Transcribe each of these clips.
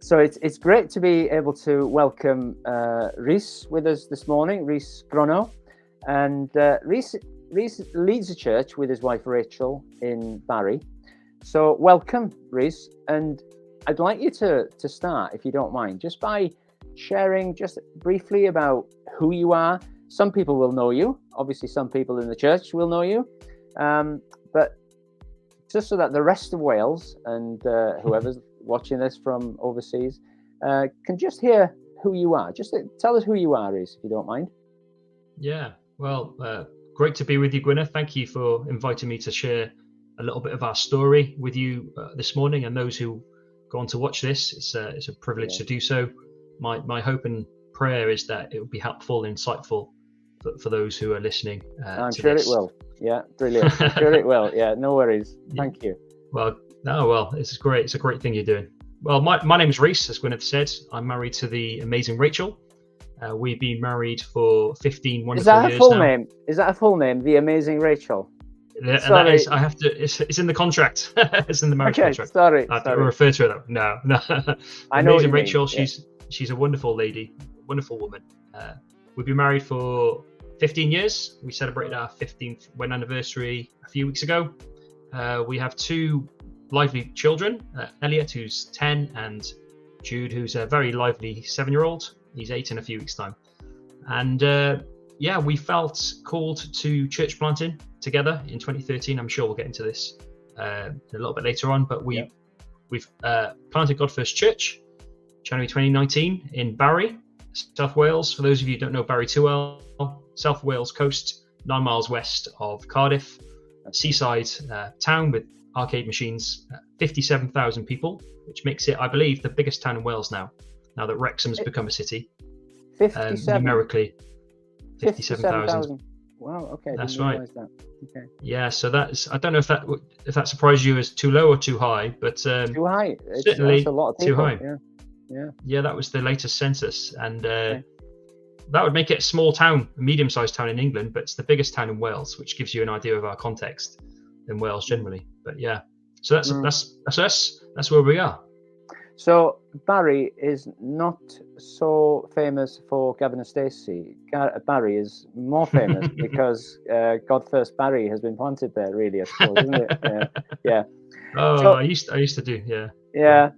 So it's great to be able to welcome Rhys with us this morning, Rhys Gronow. And Rhys leads a church with his wife Rachel in Barry. So welcome, Rhys. And I'd like you to start, if you don't mind, just by sharing just briefly about who you are. Some people will know you. Obviously, some people in the church will know you. But just so that the rest of Wales and whoever's watching this from overseas can just hear who you are. Just tell us who you are, Rhys, if you don't mind. Yeah, well, great to be with you, Gwyneth. Thank you for inviting me to share a little bit of our story with you this morning, and those who go on to watch this. It's a privilege to do so. My hope and prayer is that it will be helpful and insightful for those who are listening. I'm sure it will. Yeah, brilliant. I'm sure it will. Yeah, no worries. Thank you. Well, this is great. It's a great thing you're doing. Well, my name is Rhys, as Gwyneth said. I'm married to the amazing Rachel. We've been married for 15 wonderful years now. Is that a full name? Is that a full name? The amazing Rachel. Yeah, and that is, I have to. It's in the contract. It's in the marriage contract. Sorry. I have to refer to her. No. I know amazing Rachel. She's a wonderful lady, wonderful woman. We've been married for 15 years. We celebrated our 15th wedding anniversary a few weeks ago. We have two lively children, Elliot, who's 10, and Jude, who's a very lively 7-year-old. He's 8 in a few weeks' time. And we felt called to church planting together in 2013. I'm sure we'll get into this a little bit later on, but we've planted GodFirst Church, January 2019 in Barry, South Wales. For those of you who don't know Barry too well, South Wales coast, 9 miles west of Cardiff, a seaside town with arcade machines, 57,000 people, which makes it, I believe, the biggest town in Wales now that Wrexham's become a city. 57? Numerically, 57,000. Wow, okay. That's right. That. Okay. Yeah, so that's, I don't know if that surprised you as too low or too high, but too high. Certainly that's a lot of people. Too high. Yeah, that was the latest census, and that would make it a small town, a medium-sized town in England, but it's the biggest town in Wales, which gives you an idea of our context in Wales generally. But yeah, so that's us. That's where we are. So Barry is not so famous for Gavin and Stacey. Barry is more famous because GodFirst Barry has been planted there, really, I suppose, isn't it? Yeah. Oh, so, I used to do, yeah. Yeah.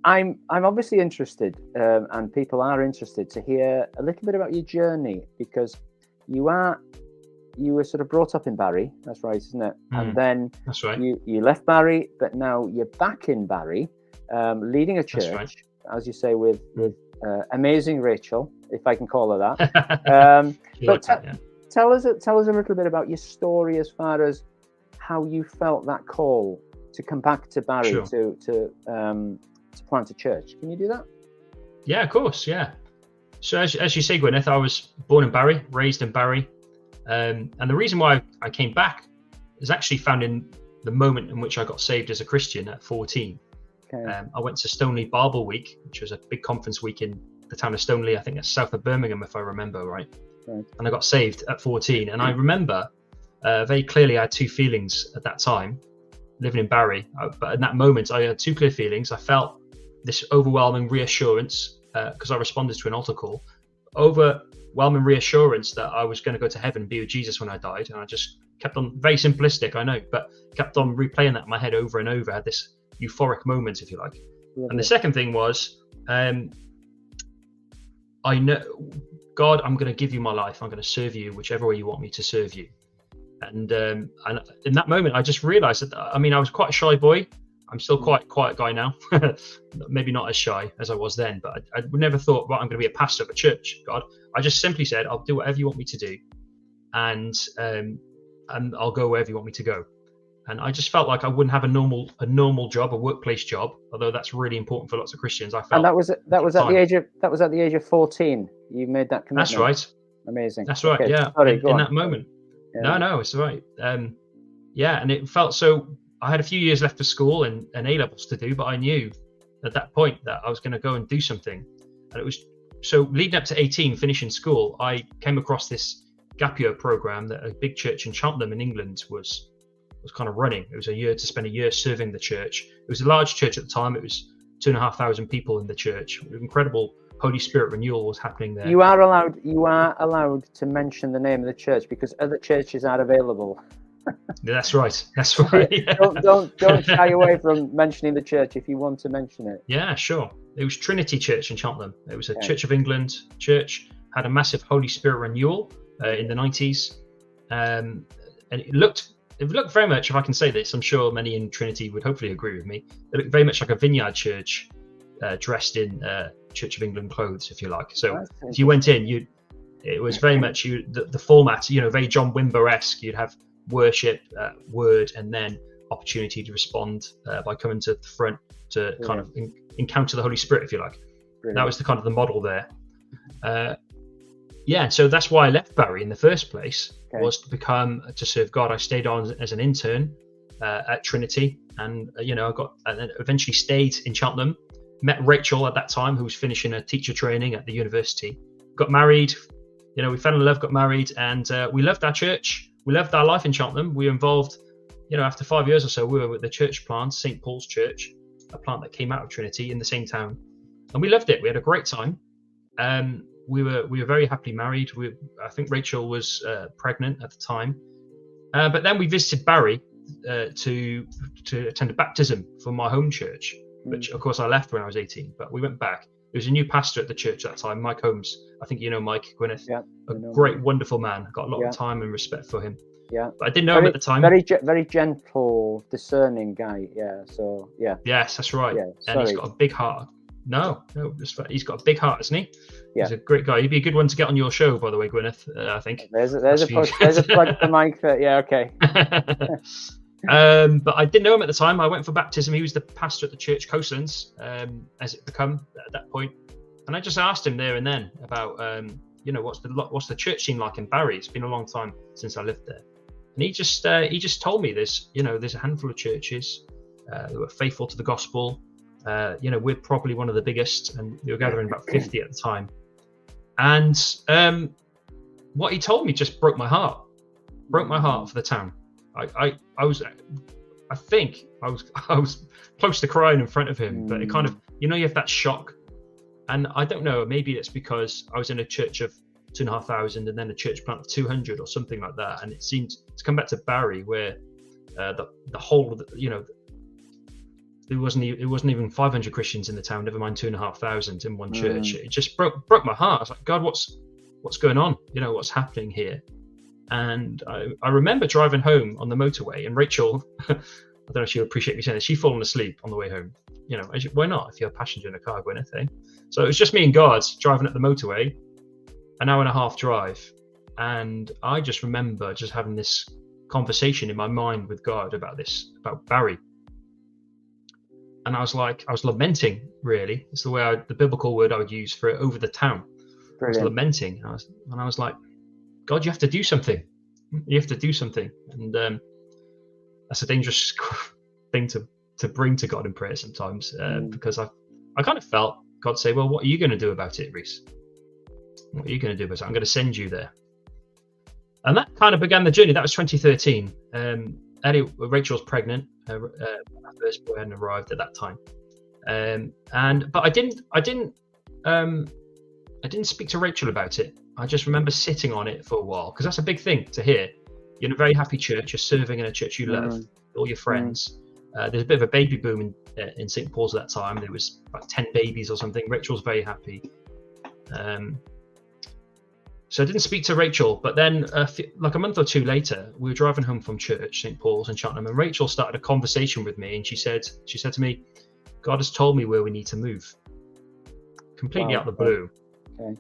I'm obviously interested, and people are interested to hear a little bit about your journey, because you were sort of brought up in Barry, that's right, isn't it? And then that's right. You left Barry, but now you're back in Barry, leading a church, right, as you say, with amazing Rachel, if I can call her that. Tell us a little bit about your story as far as how you felt that call to come back to Barry to plant a church. Can you do that? Yeah, of course. Yeah. So as you say, Gwyneth, I was born in Barry, raised in Barry. And the reason why I came back is actually found in the moment in which I got saved as a Christian at 14. Okay. I went to Stoneleigh Bible Week, which was a big conference week in the town of Stoneleigh. I think it's south of Birmingham, if I remember right. And I got saved at 14. And I remember very clearly I had two feelings at that time, living in Barry. But in that moment, I had two clear feelings. I felt this overwhelming reassurance, because I responded to an altar call, overwhelming reassurance that I was going to go to heaven and be with Jesus when I died. And I just kept on, very simplistic, I know, but kept on replaying that in my head over and over. I had this euphoric moment, if you like. And the second thing was, I know, God, I'm going to give you my life. I'm going to serve you whichever way you want me to serve you. And in that moment, I just realized that, I was quite a shy boy. I'm still quite a quiet guy now. Maybe not as shy as I was then, but I never thought, right, I'm going to be a pastor of a church, God. I just simply said, I'll do whatever you want me to do. And I'll go wherever you want me to go. And I just felt like I wouldn't have a normal job, a workplace job, although that's really important for lots of Christians. I felt. And that was at the age of 14. You made that commitment. That's right. Amazing. That's right. Okay. Yeah. Sorry, in that moment. Yeah. No, it's all right. And it felt so. I had a few years left of school and A-levels to do, but I knew at that point that I was going to go and do something. And it was so leading up to 18, finishing school, I came across this gap year program that a big church in Cheltenham in England was kind of running. It was a year to spend a year serving the church. It was a large church at the time. It was 2,500 people in the church. Incredible Holy Spirit renewal was happening there. You are allowed to mention the name of the church because other churches are available. That's right. That's right. Yeah. Don't shy away from mentioning the church if you want to mention it. Yeah, sure. It was Trinity Church in Cheltenham. It was a Church of England church. Had a massive Holy Spirit renewal in the 90s, and it looked very much, if I can say this, I'm sure many in Trinity would hopefully agree with me. It looked very much like a vineyard church, dressed in Church of England clothes, if you like. So if you went in, it was very much the format, very John Wimber-esque. You'd have worship, word, and then opportunity to respond by coming to the front to kind of encounter the Holy Spirit, if you like. Brilliant. That was the kind of the model there. So that's why I left Barry in the first place, was to serve God. I stayed on as an intern at Trinity, and I eventually stayed in Cheltenham. Met Rachel at that time, who was finishing a teacher training at the university. Got married. We fell in love, got married, and we loved our church. We loved our life in Cheltenham. We were involved, after 5 years or so, we were with the church plant, St. Paul's Church, a plant that came out of Trinity in the same town, and we loved it. We had a great time. We were very happily married. I think Rachel was pregnant at the time, but then we visited Barry to attend a baptism for my home church, which of course I left when I was 18. But we went back. There was a new pastor at the church at that time, Mike Holmes. I think you know Mike Gwyneth. Yeah, a great, wonderful man. Got a lot of time and respect for him. Yeah, but I didn't know him at the time. Very gentle, discerning guy. Yeah. So yeah. Yes, that's right. Yeah, and he's got a big heart. No, he's got a big heart, isn't he? Yeah. He's a great guy. He'd be a good one to get on your show, by the way, Gwyneth. I think. There's a plug for Mike. Yeah, okay. But I didn't know him at the time. I went for baptism. He was the pastor at the church Coastlands, as it become at that point. And I just asked him there and then about, what's the church scene like in Barry? It's been a long time since I lived there. And he just told me there's a handful of churches that were faithful to the gospel. We're probably one of the biggest, and we were gathering about 50 at the time. And what he told me just broke my heart. Broke my heart for the town. I think I was close to crying in front of him, but it kind of, you have that shock. And I don't know, maybe it's because I was in a church of 2,500 and then a church plant of 200 or something like that. And it seemed to come back to Barry where the whole, it wasn't even 500 Christians in the town, never mind 2,500 in one church. It just broke my heart. I was like, God, what's going on? What's happening here? And I remember driving home on the motorway, and Rachel, I don't know if she'll appreciate me saying this, she'd fallen asleep on the way home. Why not? If you're a passenger in a car, Gwyneth, eh? So it was just me and God driving up the motorway, an hour and a half drive. And I just remember just having this conversation in my mind with God about Barry. And I was lamenting, really. It's the way the biblical word I would use for it, over the town. Brilliant. I was lamenting. I was like, God, you have to do something. You have to do something. And that's a dangerous thing to bring to God in prayer sometimes, because I kind of felt God say, well, what are you going to do about it, Rhys? What are you going to do about it? I'm going to send you there. And that kind of began the journey. That was 2013. Rachel was pregnant. Our first boy hadn't arrived at that time. But I didn't speak to Rachel about it. I just remember sitting on it for a while, because that's a big thing to hear. You're in a very happy church. You're serving in a church you love, all your friends. There's a bit of a baby boom in St. Paul's at that time. There was like 10 babies or something. Rachel's very happy. So I didn't speak to Rachel, but then like a month or two later, we were driving home from church, St. Paul's in Cheltenham, and Rachel started a conversation with me, and she said to me, God has told me where we need to move. Completely out of the blue. Okay.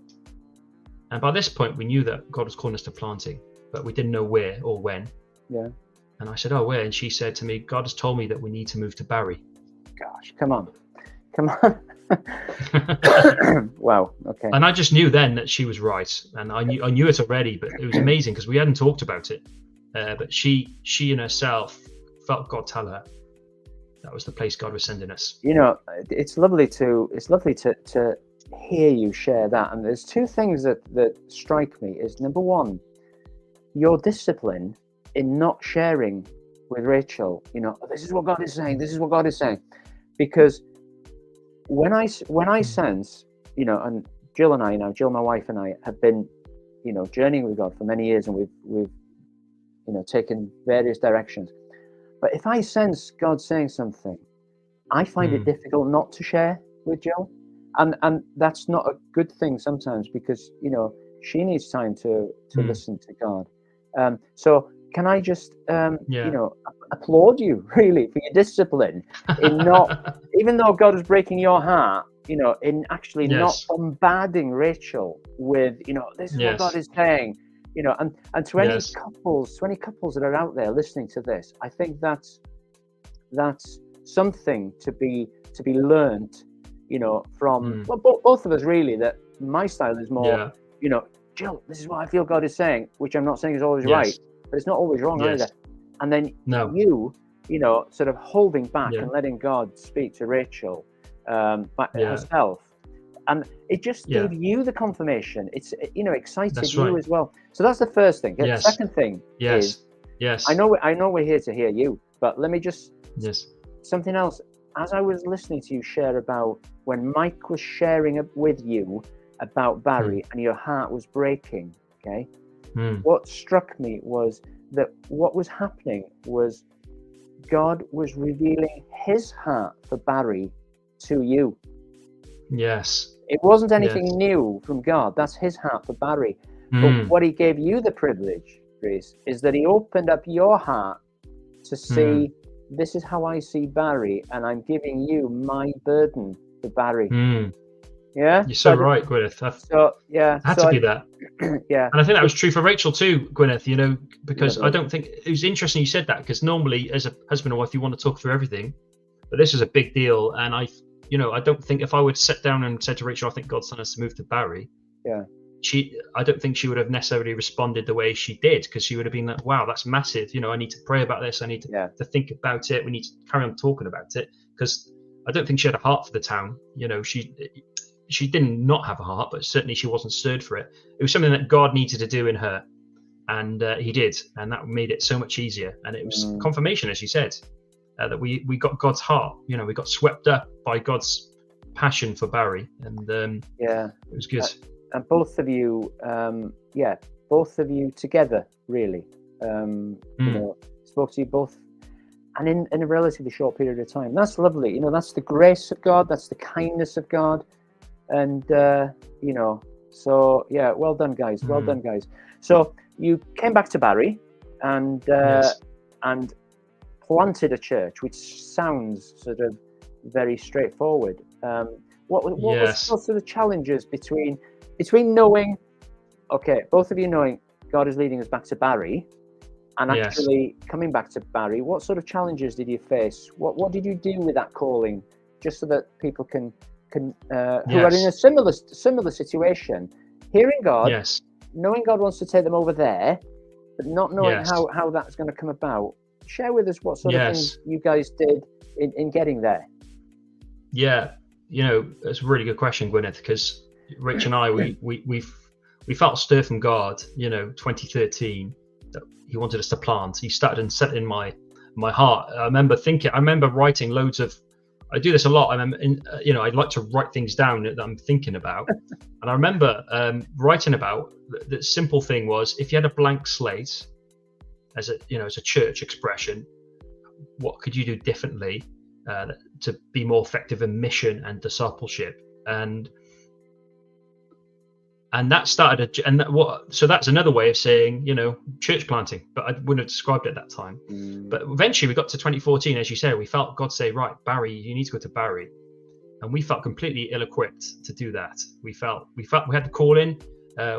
And by this point, we knew that God was calling us to planting, but we didn't know where or when. Yeah. And I said, oh, where? And she said to me, God has told me that we need to move to Barry. Gosh, come on. Wow. Okay. And I just knew then that she was right, and I knew it already, but it was amazing because we hadn't talked about it. But she in herself felt God tell her that was the place God was sending us. It's lovely to hear you share that. And there's two things that strike me. Is number one, your discipline in not sharing with Rachel, this is what God is saying, because when I sense, and Jill, my wife and I have been, journeying with God for many years, and we've taken various directions. But if I sense God saying something, I find it difficult not to share with Jill, and that's not a good thing sometimes, because she needs time to listen to God. So can I just applaud you really for your discipline in not, even though God is breaking your heart, in actually not bombarding Rachel with this is what God is saying, and to any couples that are out there listening to this, I think that's something to be learned, from both of us really. That my style is more, Jill, this is what I feel God is saying, which I'm not saying is always right, but it's not always wrong either. And then you sort of holding back and letting God speak to Rachel herself, and it just gave you the confirmation. It's excited you as well. So that's the first thing. The second thing is, I know we're here to hear you, but let me just something else. As I was listening to you share about when Mike was sharing with you about Barry and your heart was breaking, okay? What struck me was that what was happening was God was revealing his heart for Barry to you. Yes. It wasn't anything new from God. That's his heart for Barry. But what he gave you the privilege, Rhys, is that he opened up your heart to see, this is how I see Barry, and I'm giving you my burden for Barry. Yeah, you're so right, Gwyneth. Had to be that. Yeah, and I think that was true for Rachel too, Gwyneth. Because I don't think it was interesting you said that, because normally as a husband or wife you want to talk through everything, but this was a big deal, and I don't think if I would sit down and said to Rachel, I think God's telling us to move to Barry. I don't think she would have necessarily responded the way she did, because she would have been like, wow, that's massive. I need to pray about this. I need to think about it. We need to carry on talking about it, because I don't think she had a heart for the town. She didn't not have a heart, but certainly she wasn't stirred for it. It was something that God needed to do in her, and he did, and that made it so much easier. And it was confirmation, as you said, that we got God's heart. We got swept up by God's passion for Barry, and it was good. And both of you together, really, spoke to you both, and in a relatively short period of time. That's lovely. That's the grace of God. That's the kindness of God. And so well done, guys. Well done, guys. So you came back to Barry and planted a church, which sounds sort of very straightforward. What was sort of the challenges between knowing, both of you knowing God is leading us back to Barry, and actually coming back to Barry? What sort of challenges did you face? What did you do with that calling, just so that people can who are in a similar situation, hearing God, knowing God wants to take them over there, but not knowing how that's going to come about? Share with us what sort of things you guys did in getting there. It's a really good question, Gwyneth, because Rich and I, we felt stir from God, 2013, that he wanted us to plant. He started and set in my heart. I remember writing loads of, I do this a lot. I'd like to write things down that I'm thinking about. And I remember writing about the simple thing was, if you had a blank slate as a church expression, what could you do differently to be more effective in mission and discipleship? And that started, so that's another way of saying, church planting, but I wouldn't have described it at that time. But eventually we got to 2014, as you said, we felt God say, right, Barry, you need to go to Barry. And we felt completely ill-equipped to do that. We felt we had the call in.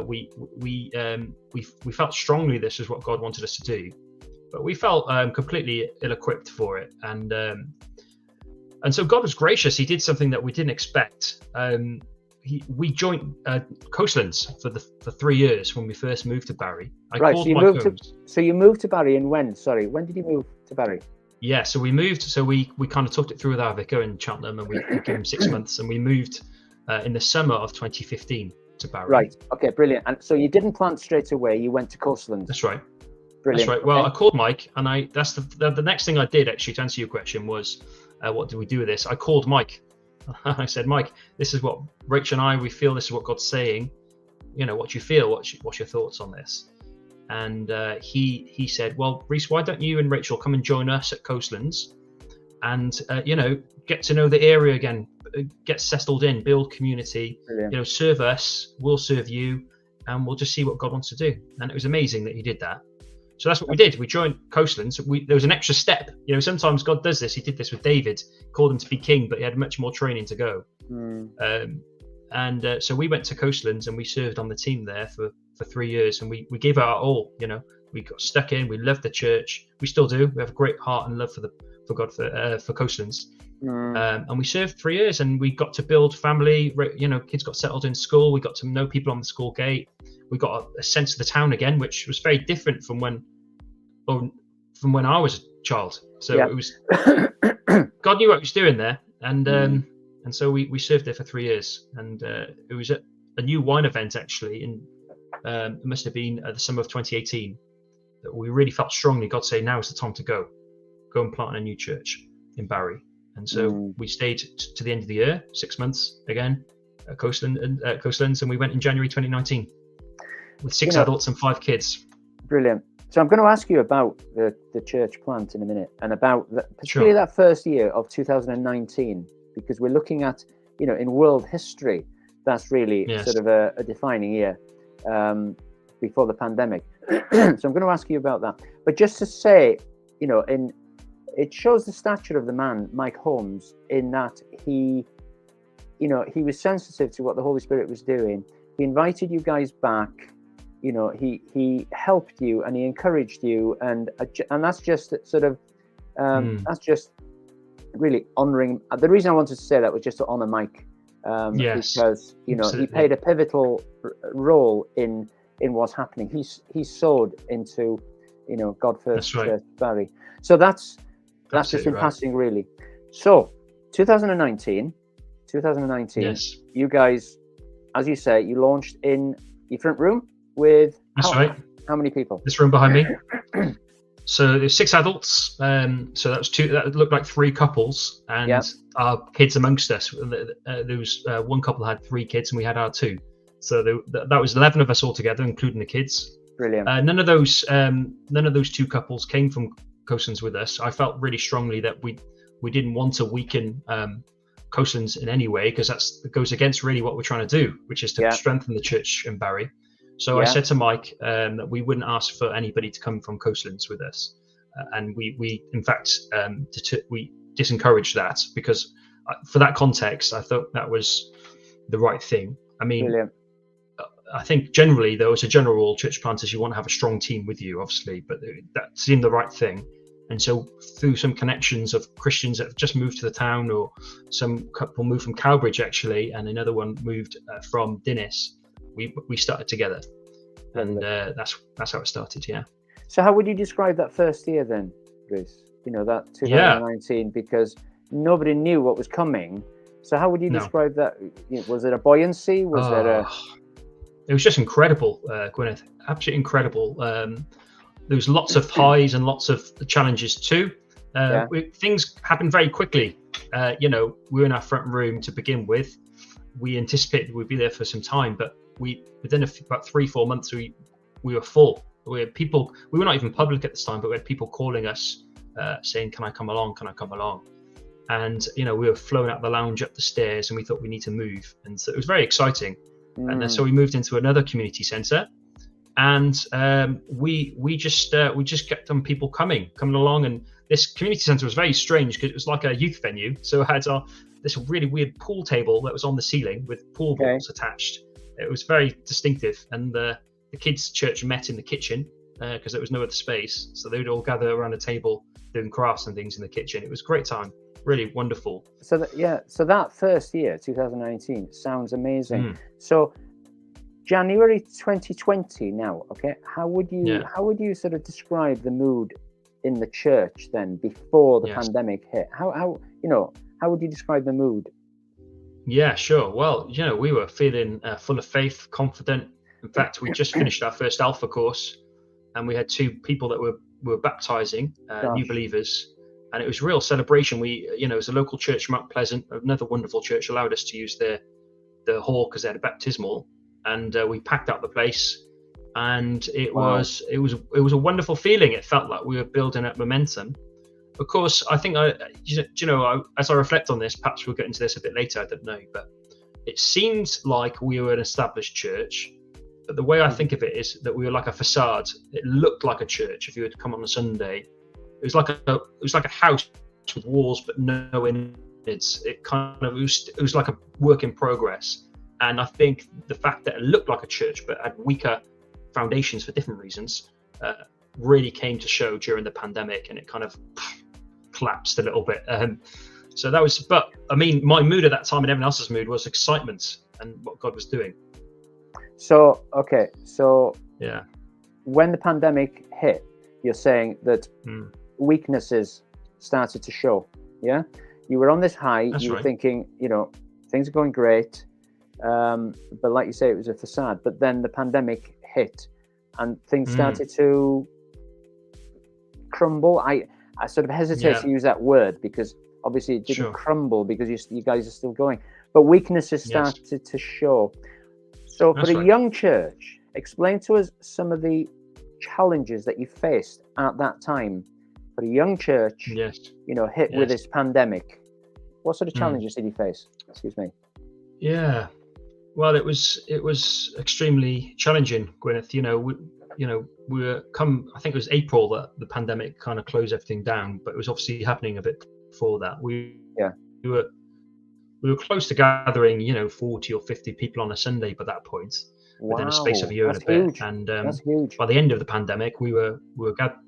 We felt strongly this is what God wanted us to do, but we felt completely ill-equipped for it. And so God was gracious. He did something that we didn't expect. We joined Coastlands for 3 years when we first moved to Barry. So you moved to Barry, and when did you move to Barry? Yeah, so we moved. So we kind of talked it through with our vicar in Cheltenham, and we gave him 6 months, and we moved in the summer of 2015 to Barry. Right. Okay. Brilliant. And so you didn't plant straight away. You went to Coastlands. That's right. Brilliant. That's right. Well, I called Mike, and that's the next thing I did, actually, to answer your question was, what did we do with this? I called Mike. I said, Mike, this is what Rachel and I, we feel this is what God's saying. What do you feel? What's your thoughts on this? And he said, well, Rhys, why don't you and Rachel come and join us at Coastlands and, get to know the area again, get settled in, build community, Brilliant. Serve us, we'll serve you, and we'll just see what God wants to do. And it was amazing that he did that. So that's what we did. We joined Coastlands. There was an extra step. Sometimes God does this. He did this with David, called him to be king, but he had much more training to go. So we went to Coastlands and we served on the team there for 3 years, and we gave it our all. We got stuck in. We loved the church. We still do. We have a great heart and love for God for Coastlands. And we served 3 years, and we got to build family. Kids got settled in school. We got to know people on the school gate. We got a sense of the town again, which was very different from when I was a child. So it was God knew what he was doing there, and so we served there for 3 years, and it was a new wine event actually, in it must have been the summer of 2018 that we really felt strongly God say, now is the time to go and plant a new church in Barry. And so we stayed to the end of the year, 6 months again at Coastlands, and we went in January 2019 with 6 adults and 5 kids. Brilliant. So I'm going to ask you about the church plant in a minute, and about particularly that first year of 2019, because we're looking at, in world history, that's really sort of a defining year before the pandemic. So I'm going to ask you about that. But just to say, it shows the stature of the man, Mike Holmes, in that he was sensitive to what the Holy Spirit was doing. He invited you guys back. He helped you and he encouraged you, and that's just sort of that's just really honouring. The reason I wanted to say that was just to honour Mike, because he played a pivotal role in what's happening. He sowed into GodFirst Church Barry. So that's just in passing, really. So 2019, you guys, as you say, you launched in your front room with how many people? This room behind me. So there's 6 adults. So that was 2. That looked like 3 couples, and our kids amongst us. There was one couple had 3 kids, and we had our 2. So that was 11 of us all together, including the kids. Brilliant. None of those 2 couples came from Coastlands with us. I felt really strongly that we didn't want to weaken Coastlands in any way, because that goes against really what we're trying to do, which is to strengthen the church in Barry. So I said to Mike that we wouldn't ask for anybody to come from Coastlands with us, and we in fact we disencouraged that, because for that context I thought that was the right thing. I mean, brilliant. I think generally there was a general rule, church planters, you want to have a strong team with you, obviously, but that seemed the right thing. And so through some connections of Christians that have just moved to the town, or some couple moved from Cowbridge actually, and another one moved from Dinnis, we started together, and that's how it started. Yeah. So how would you describe that first year then, Rhys? That 2019, because nobody knew what was coming. So how would you describe that? Was it a buoyancy? Was there a? It was just incredible, Gwyneth. Absolutely incredible. There was lots of highs and lots of challenges too. Things happened very quickly. We were in our front room to begin with. We anticipated we'd be there for some time, but within about 3-4 months we were full. We had people. We were not even public at this time, but we had people calling us saying, "Can I come along? Can I come along?" And we were flown out the lounge up the stairs, and we thought we need to move, and so it was very exciting. And then so we moved into another community centre, and we just kept on people coming along. And this community centre was very strange, because it was like a youth venue. So it had this really weird pool table that was on the ceiling with pool balls attached. It was very distinctive, and the kids' church met in the kitchen because there was no other space. So they would all gather around a table doing crafts and things in the kitchen. It was a great time. Really wonderful. So that first year, 2019, sounds amazing. So January 2020 now, okay, how would you sort of describe the mood in the church then, before the pandemic hit? How would you describe the mood? Yeah, sure. Well, we were feeling full of faith, confident. In fact, we just finished our first Alpha course, and we had 2 people that were baptizing, new believers. and it was a real celebration. We, it was a local church, Mount Pleasant, another wonderful church, allowed us to use the hall because they had a baptismal, and we packed out the place, and it was a wonderful feeling. It felt like we were building up momentum. Of course, I think as I reflect on this, perhaps we'll get into this a bit later, I don't know, but it seemed like we were an established church. But the way I think of it is that we were like a facade. It looked like a church if you were to come on a Sunday. It was like a house with walls but no innards. It was like a work in progress. And I think the fact that it looked like a church but had weaker foundations for different reasons really came to show during the pandemic, and it kind of collapsed a little bit. So that was, but I mean, my mood at that time and everyone else's mood was excitement and what God was doing. So yeah, when the pandemic hit, you're saying that weaknesses started to show. Yeah, you were on this high. That's you were right. thinking, things are going great, but like you say, it was a facade. But then the pandemic hit, and things started to crumble. I sort of hesitate to use that word because obviously it didn't crumble because you guys are still going. But weaknesses started to show. So for a young church, explain to us some of the challenges that you faced at that time. For a young church, hit with this pandemic, what sort of challenges did you face? Excuse me. Yeah, well, it was extremely challenging, Gwyneth. We were I think it was April that the pandemic kind of closed everything down, but it was obviously happening a bit before that. We were close to gathering, 40 or 50 people on a Sunday by that point, within a space of a year and a bit. Huge. And that's huge. By the end of the pandemic, we were gathered.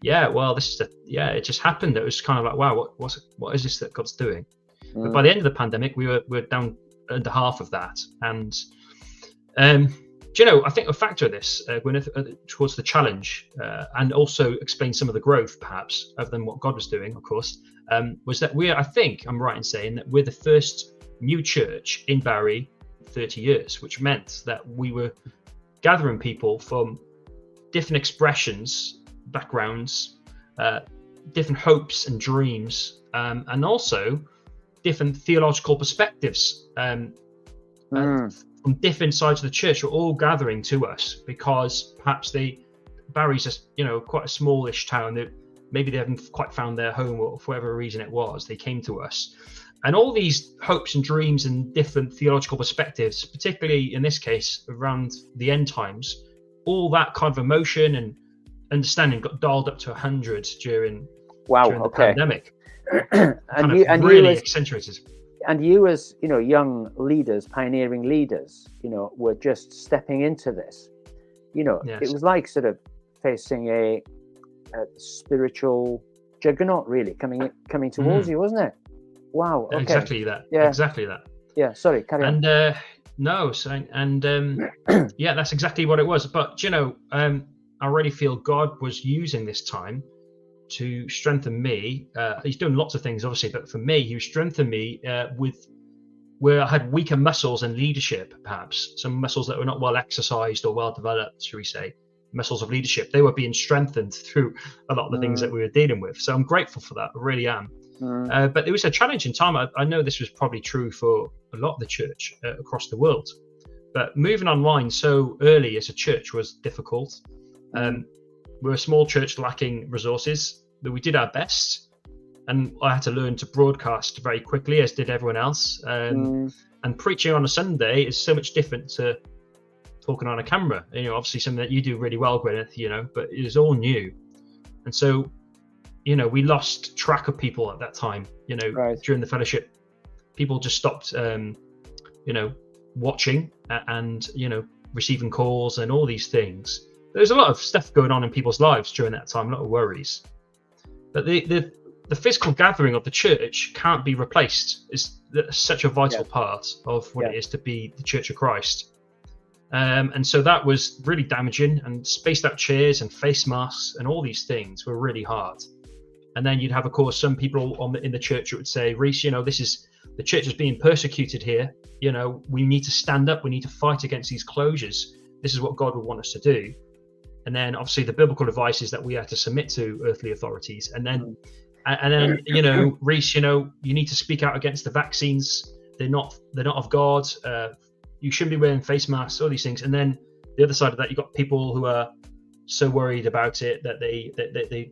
Yeah, well, it just happened. It was kind of like, wow, what is this that God's doing? But by the end of the pandemic, we were down under half of that. And I think a factor of this, Gwyneth, towards the challenge, and also explain some of the growth, perhaps, other than what God was doing, of course, was that I think I'm right in saying that we're the first new church in Barry in 30 years, which meant that we were gathering people from different expressions, backgrounds, different hopes and dreams, and also different theological perspectives. From different sides of the church were all gathering to us because perhaps Barry's just, quite a smallish town. Maybe they haven't quite found their home, or for whatever reason it was, they came to us. And all these hopes and dreams and different theological perspectives, particularly in this case around the end times, all that kind of emotion and understanding got dialed up to 100 during the pandemic. and really accentuated. And you as, young leaders, pioneering leaders, were just stepping into this. It was like sort of facing a spiritual juggernaut really coming towards you, wasn't it? Wow. Okay. Exactly that. Yeah. Exactly that. Yeah. Sorry, carry on. That's exactly what it was. But, I really feel God was using this time to strengthen me. He's doing lots of things, obviously, but for me, he was strengthening me with where I had weaker muscles and leadership, perhaps some muscles that were not well exercised or well developed, shall we say, muscles of leadership. They were being strengthened through a lot of the things that we were dealing with. So I'm grateful for that. I really am. But it was a challenging time. I know this was probably true for a lot of the church across the world. But moving online so early as a church was difficult. We're a small church lacking resources, but we did our best. And I had to learn to broadcast very quickly, as did everyone else. And preaching on a Sunday is so much different to talking on a camera. Obviously something that you do really well, Gwyneth, but it was all new. And so, we lost track of people at that time, during the fellowship. People just stopped, watching and, receiving calls and all these things. There's a lot of stuff going on in people's lives during that time, a lot of worries. But the physical gathering of the church can't be replaced. It's such a vital part of what it is to be the Church of Christ. And so that was really damaging, and spaced out chairs and face masks and all these things were really hard. And then you'd have, of course, some people in the church who would say, Rhys, the church is being persecuted here. We need to stand up. We need to fight against these closures. This is what God would want us to do. and then obviously the biblical advice is that we have to submit to earthly authorities, and then you know, Rhys, you know, you need to speak out against the vaccines. They're not of God. You shouldn't be wearing face masks, all these things. And then the other side of that, you've got people who are so worried about it that they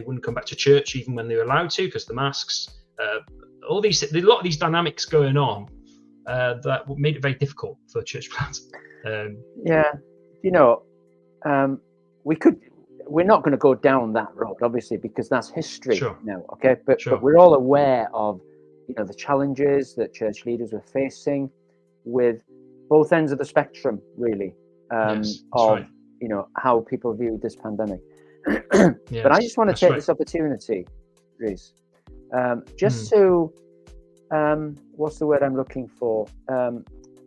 wouldn't come back to church even when they were allowed to because the masks. A lot of these dynamics going on that made it very difficult for church plants. You know, we're not going to go down that road, obviously, because that's history now. Okay, but we're all aware of, you know, the challenges that church leaders were facing with both ends of the spectrum, really, you know, how people viewed this pandemic. But I just want to take this opportunity, Rhys, just to what's the word I'm looking for?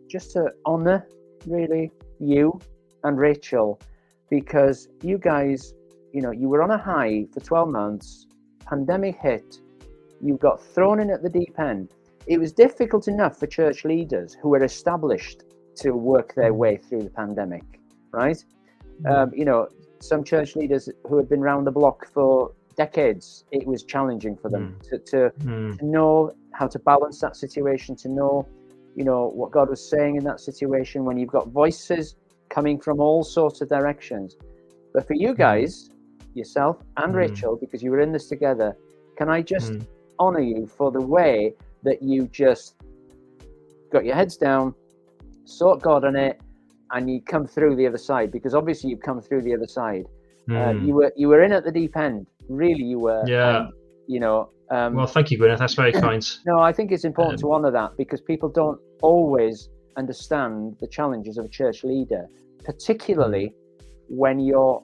Just to honour, really, you and Rachel, because you guys, you know, you were on a high for 12 months, pandemic hit, you got thrown in at the deep end. It was difficult enough for church leaders who were established to work their way through the pandemic, right? You know, some church leaders who had been round the block for decades, it was challenging for them to know how to balance that situation, to know, you know, what God was saying in that situation when you've got voices coming from all sorts of directions. But for you guys, yourself and Rachel, because you were in this together, can I just honor you for the way that you just got your heads down, sought God on it, and you come through the other side? Because obviously you've come through the other side. You were in at the deep end, really. You were. And, you know. Well, thank you, Gwyneth. That's very kind. No, I think it's important to honor that, because people don't always understand the challenges of a church leader, particularly when you're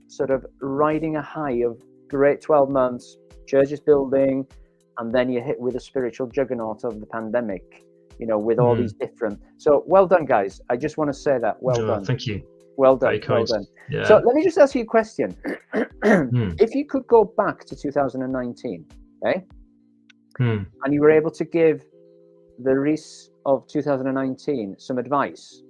sort of riding a high of great 12 months, church is building, and then you're hit with a spiritual juggernaut of the pandemic, you know, with all these different. So well done, guys. I just want to say that. Well done. Thank you. Well done. Well done. Yeah. So let me just ask you a question. If you could go back to 2019, okay, and you were able to give the Rhys of 2019 some advice,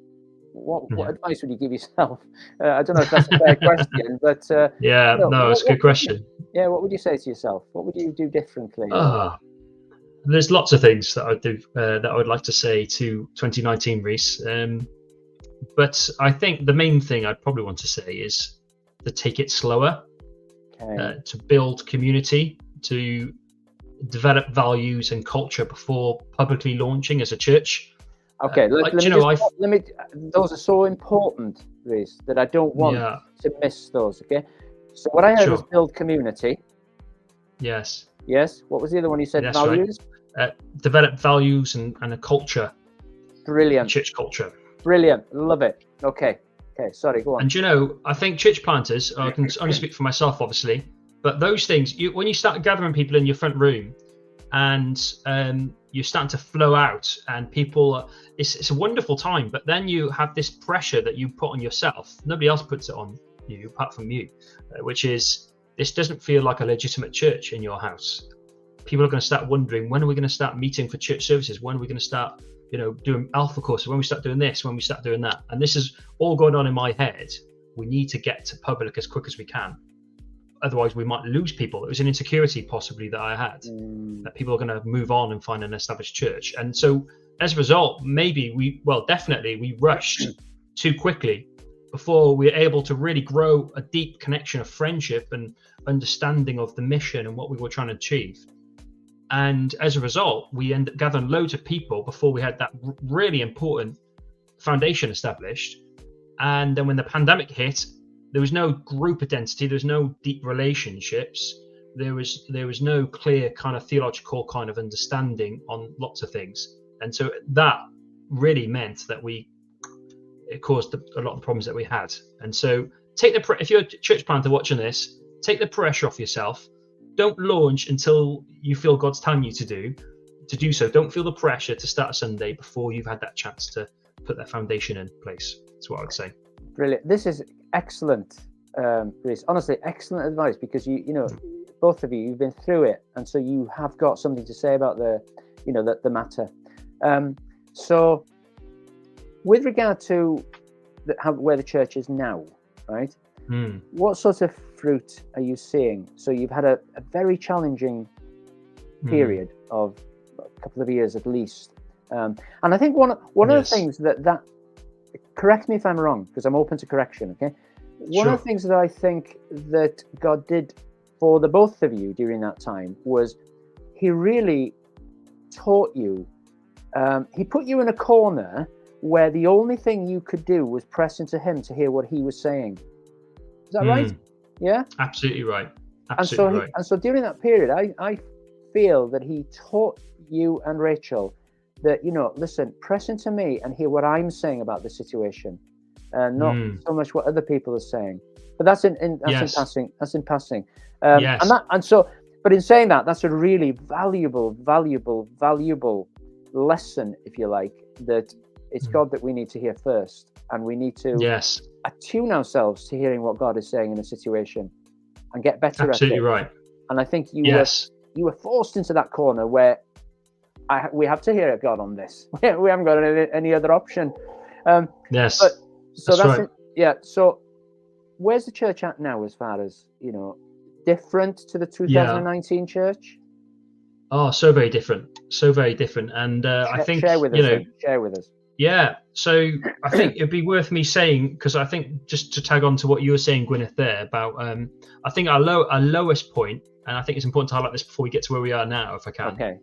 what advice would you give yourself? I don't know if that's a fair question, but you know, it's a good question. What would you say to yourself? What would you do differently? There's lots of things that I'd do that I would like to say to 2019 Rhys, but I think the main thing I'd probably want to say is to take it slower, to build community, to develop values and culture before publicly launching as a church. Okay, let me. Those are so important, Rhys, that I don't want to miss those. Okay, so what I heard was build community. Yes. What was the other one you said? Values. Right. Develop values and a culture. Brilliant. Church culture. Brilliant. Love it. Okay. Sorry, go on. And you know, I think church planters, I can only speak for myself, obviously, but those things, when you start gathering people in your front room and you're starting to flow out and people, it's a wonderful time, but then you have this pressure that you put on yourself. Nobody else puts it on you apart from you, which is, this doesn't feel like a legitimate church in your house. People are going to start wondering, when are we going to start meeting for church services? When are we going to start, you know, doing alpha courses? When we start doing this, when we start doing that? And this is all going on in my head. We need to get to public as quick as we can. Otherwise, we might lose people. It was an insecurity possibly that I had, that people are going to move on and find an established church. And so as a result, definitely we rushed too quickly before we were able to really grow a deep connection of friendship and understanding of the mission and what we were trying to achieve. And as a result, we ended up gathering loads of people before we had that really important foundation established. And then when the pandemic hit, there was no group identity, there was no deep relationships, there was no clear kind of theological kind of understanding on lots of things. And so that really meant that it caused a lot of the problems that we had. And so if you're a church planter watching this, take the pressure off yourself. Don't launch until you feel God's telling you to do so. Don't feel the pressure to start a Sunday before you've had that chance to put that foundation in place. That's what I would say. Brilliant. This is excellent, Rhys. Honestly, excellent advice, because you know, both of you've been through it, and so you have got something to say about the matter. So, with regard to where the church is now, right? What sort of fruit are you seeing? So you've had a very challenging period of a couple of years at least. And I think one of the things that correct me if I'm wrong, because I'm open to correction, okay? One of the things that I think that God did for the both of you during that time was he really taught you. He put you in a corner where the only thing you could do was press into him to hear what he was saying. Is that right? Yeah? Absolutely right. And so during that period, I feel that he taught you and Rachel that, listen, press into me and hear what I'm saying about the situation, and not so much what other people are saying. But that's in passing. That's in passing. But in saying that, that's a really valuable lesson, if you like, that it's God that we need to hear first, and we need to attune ourselves to hearing what God is saying in a situation and get better at it. Absolutely right. And I think you were forced into that corner where we have to hear God on this. We haven't got any other option. So where's the church at now, as far as different to the 2019 church? Oh, so very different. And I think share with us. Yeah, so I think it'd be worth me saying, because I think just to tag on to what you were saying, Gwyneth, there about I think our lowest point, and I think it's important to highlight this before we get to where we are now, if I can. Okay.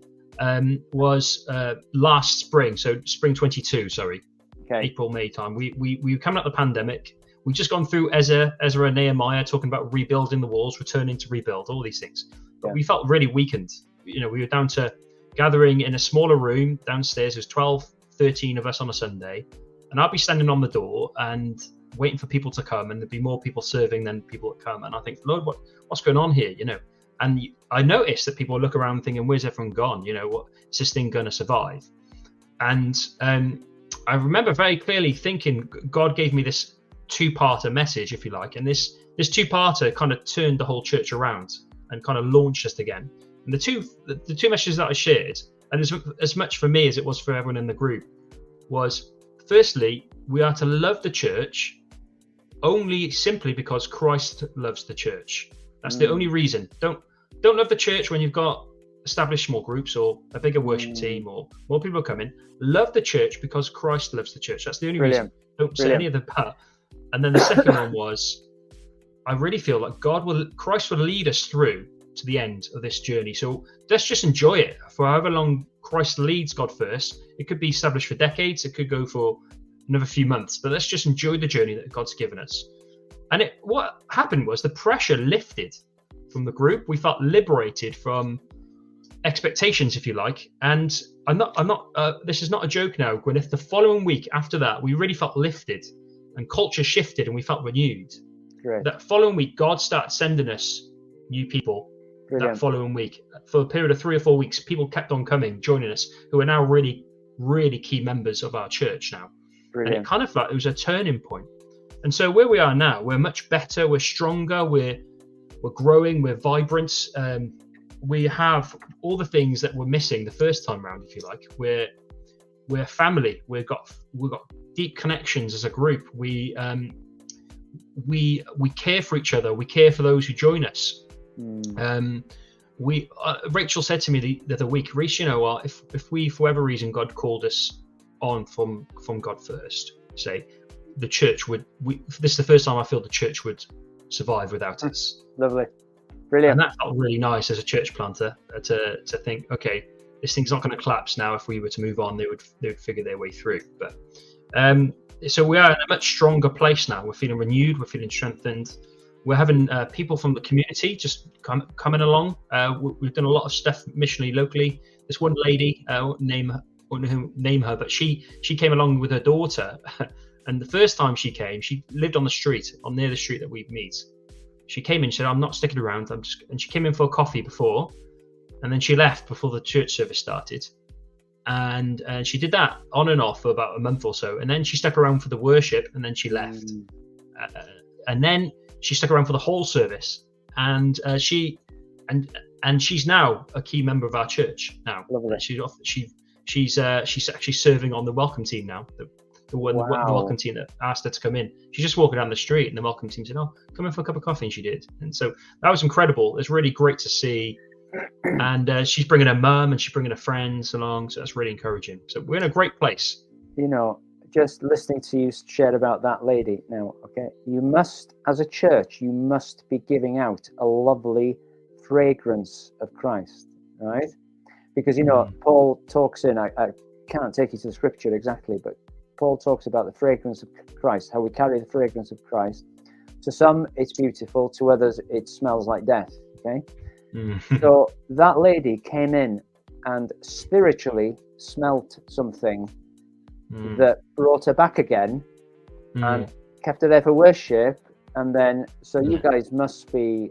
Was last spring, so spring 22, sorry, okay. April, May time. We were coming out of the pandemic. We've just gone through Ezra and Nehemiah, talking about rebuilding the walls, returning to rebuild, all these things. But we felt really weakened. We were down to gathering in a smaller room downstairs. There's 12, 13 of us on a Sunday, and I'd be standing on the door and waiting for people to come, and there'd be more people serving than people that come. And I think, Lord, what's going on here? And I noticed that people look around thinking, where's everyone gone? What is this thing going to survive? And I remember very clearly thinking God gave me this two-parter message, if you like. And this two-parter kind of turned the whole church around and kind of launched us again. And the two messages that I shared, and as much for me as it was for everyone in the group, was firstly, we are to love the church only simply because Christ loves the church. That's the only reason. Don't love the church when you've got established small groups or a bigger worship team or more people coming. Love the church because Christ loves the church. That's the only reason. Don't say any of the part. And then the second one was, I really feel like Christ will lead us through to the end of this journey. So let's just enjoy it for however long Christ leads GodFirst. It could be established for decades. It could go for another few months, but let's just enjoy the journey that God's given us. And what happened was the pressure lifted from the group. We felt liberated from expectations, if you like. And I'm not. This is not a joke now, Gwyneth. The following week after that, we really felt lifted, and culture shifted, and we felt renewed. Great. That following week, God started sending us new people. Brilliant. That following week, for a period of 3 or 4 weeks, people kept on coming, joining us, who are now really, really key members of our church now. Brilliant. And it kind of it was a turning point. And so where we are now, we're much better, we're stronger, we're growing, we're vibrant. We have all the things that were missing the first time round, if you like. We're family. We've got deep connections as a group. We care for each other. We care for those who join us. Rachel said to me the other week, Rhys, if we, for whatever reason, God called us on from GodFirst, say, the church this is the first time I feel the church would survive without us. Lovely. Brilliant. And that felt really nice as a church planter to think, okay, this thing's not going to collapse now. If we were to move on, they would figure their way through. But so we are in a much stronger place now. We're feeling renewed. We're feeling strengthened. We're having people from the community just coming along. We've done a lot of stuff missionally locally. This one lady, I won't name her, but she came along with her daughter. And the first time she came, she lived on the street, near the street that we meet. She came in and said, I'm not sticking around. And she came in for a coffee before, and then she left before the church service started. And she did that on and off for about a month or so. And then she stuck around for the worship, and then she left. And then she stuck around for the whole service. And she's now a key member of our church now. Lovely. She's actually serving on the welcome team now. The Wow. welcome team that asked her to come in. She's just walking down the street, and the welcome team said, "Oh, come in for a cup of coffee," and she did. And so that was incredible. It's really great to see. And she's bringing her mum and she's bringing her friends along, so that's really encouraging. So we're in a great place. You know, just listening to you share about that lady now, okay, you must, as a church, you must be giving out a lovely fragrance of Christ, right? Because, you know, Paul talks in, I can't take you to the scripture exactly, but Paul talks about the fragrance of Christ, how we carry the fragrance of Christ. To some, it's beautiful. To others, it smells like death, okay? So that lady came in and spiritually smelt something that brought her back again and kept her there for worship. And then, so you guys must smell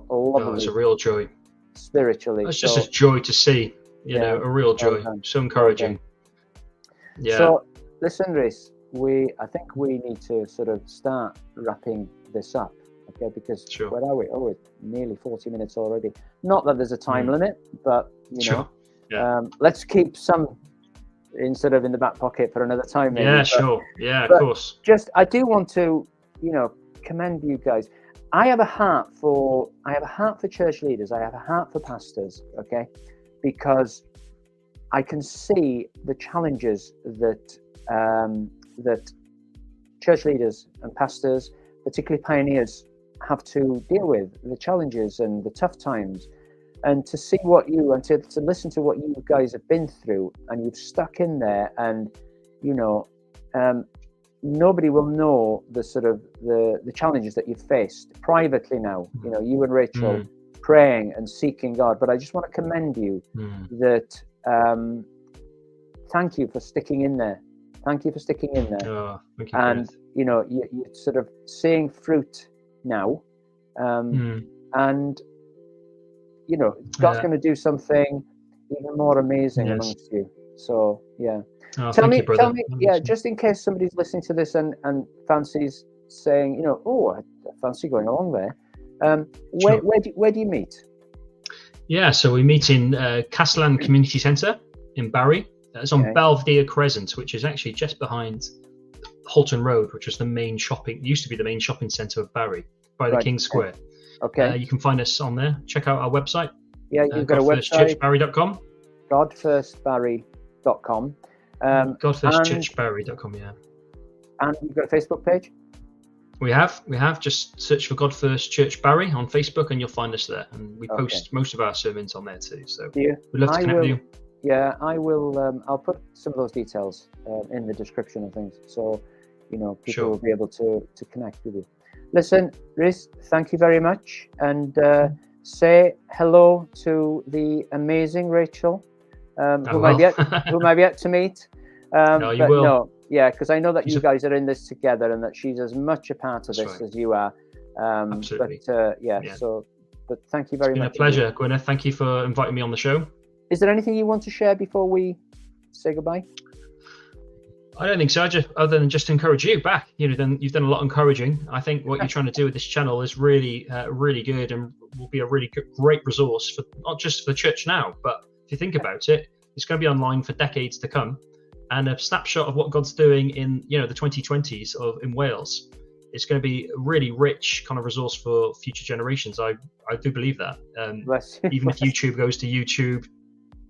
lovely. Oh, it's a real joy. Spiritually. It's just a joy to see, you know, a real joy. So encouraging. Yeah. So listen, Rhys, I think we need to sort of start wrapping this up. Okay, because where are we? Oh, we're nearly 40 minutes already. Not that there's a time limit, but you know, let's keep some instead of in the back pocket for another time. Maybe. Yeah, sure. Yeah, of course. Just, I do want to, you know, commend you guys. I have a heart for church leaders. I have a heart for pastors. Okay, because I can see the challenges that that church leaders and pastors, particularly pioneers, have to deal with, the challenges and the tough times, and to see what you and to listen to what you guys have been through, and you've stuck in there, and you know, nobody will know the sort of the challenges that you've faced privately now. You know, you and Rachel praying and seeking God. But I just want to commend you that thank you for sticking in there. Thank you for sticking in there. Oh, thank you, and you know, you're sort of seeing fruit now, and you know, God's going to do something even more amazing amongst you. So yeah. Oh, tell me, brother. just in case somebody's listening to this and fancies saying, you know, oh, I fancy going along there. Where do you meet? Yeah, so we meet in Castellan Community Centre in Barry. It's on Belvedere Crescent, which is actually just behind Halton Road, which was used to be the main shopping centre of Barry, by the King Square. Okay. You can find us on there. Check out our website. Yeah, you've got a website. GodFirstChurchBarry.com. GodFirstBarry.com. GodFirstChurchBarry.com, yeah. And you've got a Facebook page? We have. Just search for GodFirst Church Barry on Facebook and you'll find us there. And we post most of our sermons on there too. So we'd love to connect with you. Yeah, I will. I'll put some of those details in the description of things. So, you know, people will be able to connect with you. Listen, Rhys, thank you very much. And say hello to the amazing Rachel, whom I've yet to meet. No, you will. No, yeah, because I know that you guys are in this together and that she's as much a part of this as you are. Absolutely. But so, but thank you very much. It's been a pleasure, Gwyneth. Thank you for inviting me on the show. Is there anything you want to share before we say goodbye? I don't think so. Other than just encourage you back. You know, you've done a lot of encouraging. I think what you're trying to do with this channel is really, really good and will be a really great resource for not just for the church now, but if you think about it, it's going to be online for decades to come. And a snapshot of what God's doing in, you know, the 2020s in Wales. It's going to be a really rich kind of resource for future generations. I do believe that. Even if YouTube goes to YouTube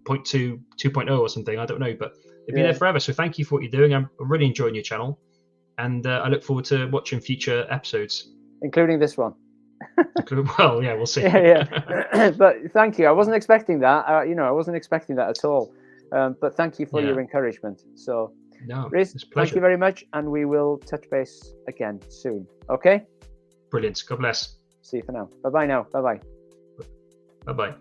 2.0 or something, I don't know, but it'll be there forever. So thank you for what you're doing. I'm really enjoying your channel, and I look forward to watching future episodes, including this one. Well, yeah, we'll see. But thank you. I wasn't expecting that. I wasn't expecting that at all. But thank you for your encouragement. So, Rhys, thank you very much, and we will touch base again soon. Okay? Brilliant. God bless. See you for now. Bye-bye now. Bye-bye. Bye-bye.